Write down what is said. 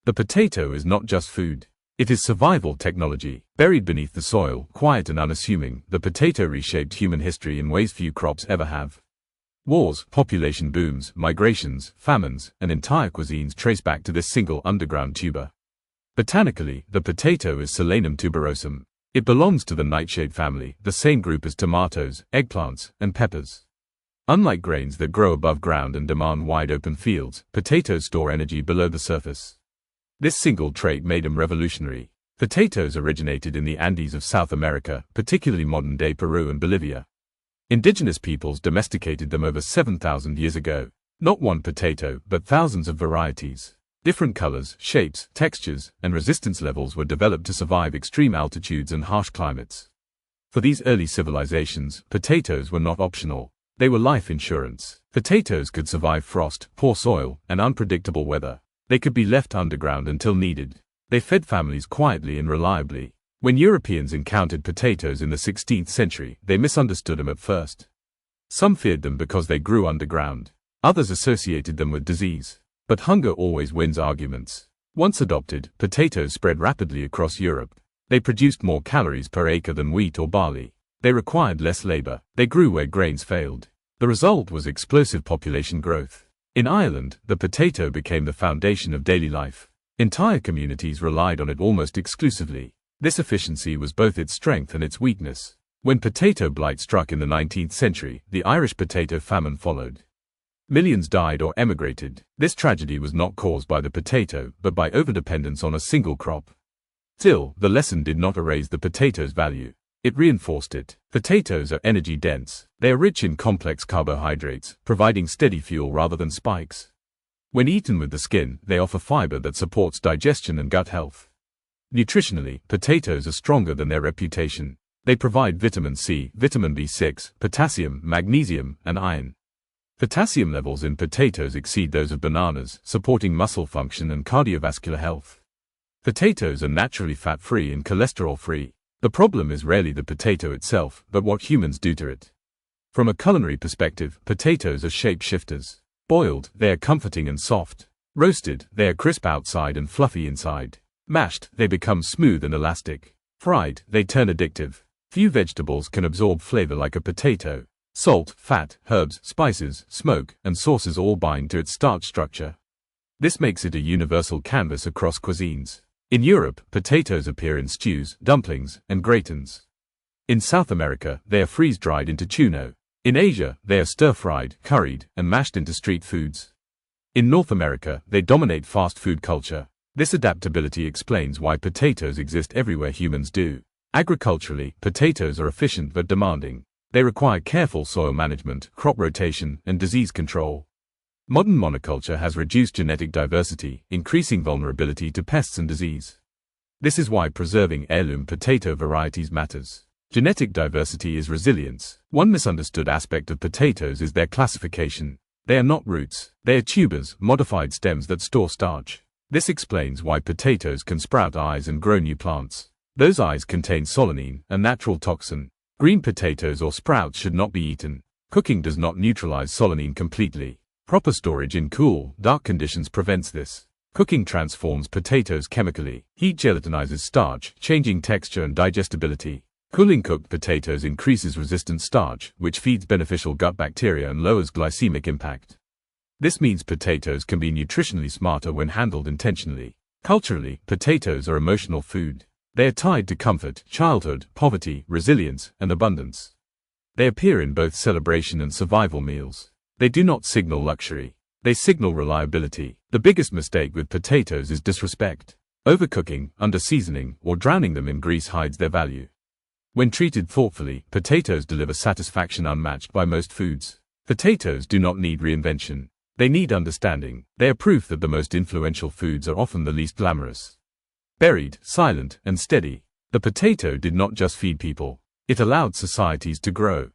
The potato is not just food. It is survival technology. Buried beneath the soil, quiet and unassuming, the potato reshaped human history in ways few crops ever have. Wars, population booms, migrations, famines, and entire cuisines trace back to this single underground tuber. Botanically, the potato is Solanum tuberosum. It belongs to the nightshade family, the same group as tomatoes, eggplants, and peppers. Unlike grains that grow above ground and demand wide open fields, potatoes store energy below the surface. This single trait made them revolutionary. Potatoes originated in the Andes of South America, particularly modern-day Peru and Bolivia. Indigenous peoples domesticated them over 7,000 years ago. Not one potato, but thousands of varieties. Different colors, shapes, textures, and resistance levels were developed to survive extreme altitudes and harsh climates. For these early civilizations, potatoes were not optional. They were life insurance. Potatoes could survive frost, poor soil, and unpredictable weather. They could be left underground until needed. They fed families quietly and reliably. When Europeans encountered potatoes in the 16th century, they misunderstood them at first. Some feared them because they grew underground. Others associated them with disease. But hunger always wins arguments. Once adopted, potatoes spread rapidly across Europe. They produced more calories per acre than wheat or barley. They required less labor. They grew where grains failed. The result was explosive population growth. In Ireland, the potato became the foundation of daily life. Entire communities relied on it almost exclusively. This efficiency was both its strength and its weakness. When potato blight struck in the 19th century, the Irish potato famine followed. Millions died or emigrated. This tragedy was not caused by the potato, but by overdependence on a single crop. Still, the lesson did not erase the potato's value. It reinforced it. Potatoes are energy-dense. They are rich in complex carbohydrates, providing steady fuel rather than spikes. When eaten with the skin, they offer fiber that supports digestion and gut health. Nutritionally, potatoes are stronger than their reputation. They provide vitamin C, vitamin B6, potassium, magnesium, and iron. Potassium levels in potatoes exceed those of bananas, supporting muscle function and cardiovascular health. Potatoes are naturally fat-free and cholesterol-free. The problem is rarely the potato itself, but what humans do to it. From a culinary perspective, potatoes are shape-shifters. Boiled, they are comforting and soft. Roasted, they are crisp outside and fluffy inside. Mashed, they become smooth and elastic. Fried, they turn addictive. Few vegetables can absorb flavor like a potato. Salt, fat, herbs, spices, smoke, and sauces all bind to its starch structure. This makes it a universal canvas across cuisines. In Europe, potatoes appear in stews, dumplings, and gratins. In South America, they are freeze-dried into chuno. In Asia, they are stir-fried, curried, and mashed into street foods. In North America, they dominate fast food culture. This adaptability explains why potatoes exist everywhere humans do. Agriculturally, potatoes are efficient but demanding. They require careful soil management, crop rotation, and disease control. Modern monoculture has reduced genetic diversity, increasing vulnerability to pests and disease. This is why preserving heirloom potato varieties matters. Genetic diversity is resilience. One misunderstood aspect of potatoes is their classification. They are not roots. They are tubers, modified stems that store starch. This explains why potatoes can sprout eyes and grow new plants. Those eyes contain solanine, a natural toxin. Green potatoes or sprouts should not be eaten. Cooking does not neutralize solanine completely. Proper storage in cool, dark conditions prevents this. Cooking transforms potatoes chemically. Heat gelatinizes starch, changing texture and digestibility. Cooling cooked potatoes increases resistant starch, which feeds beneficial gut bacteria and lowers glycemic impact. This means potatoes can be nutritionally smarter when handled intentionally. Culturally, potatoes are emotional food. They are tied to comfort, childhood, poverty, resilience, and abundance. They appear in both celebration and survival meals. They do not signal luxury. They signal reliability. The biggest mistake with potatoes is disrespect. Overcooking, underseasoning, or drowning them in grease hides their value. When treated thoughtfully, potatoes deliver satisfaction unmatched by most foods. Potatoes do not need reinvention. They need understanding. They are proof that the most influential foods are often the least glamorous. Buried, silent, and steady, the potato did not just feed people. It allowed societies to grow.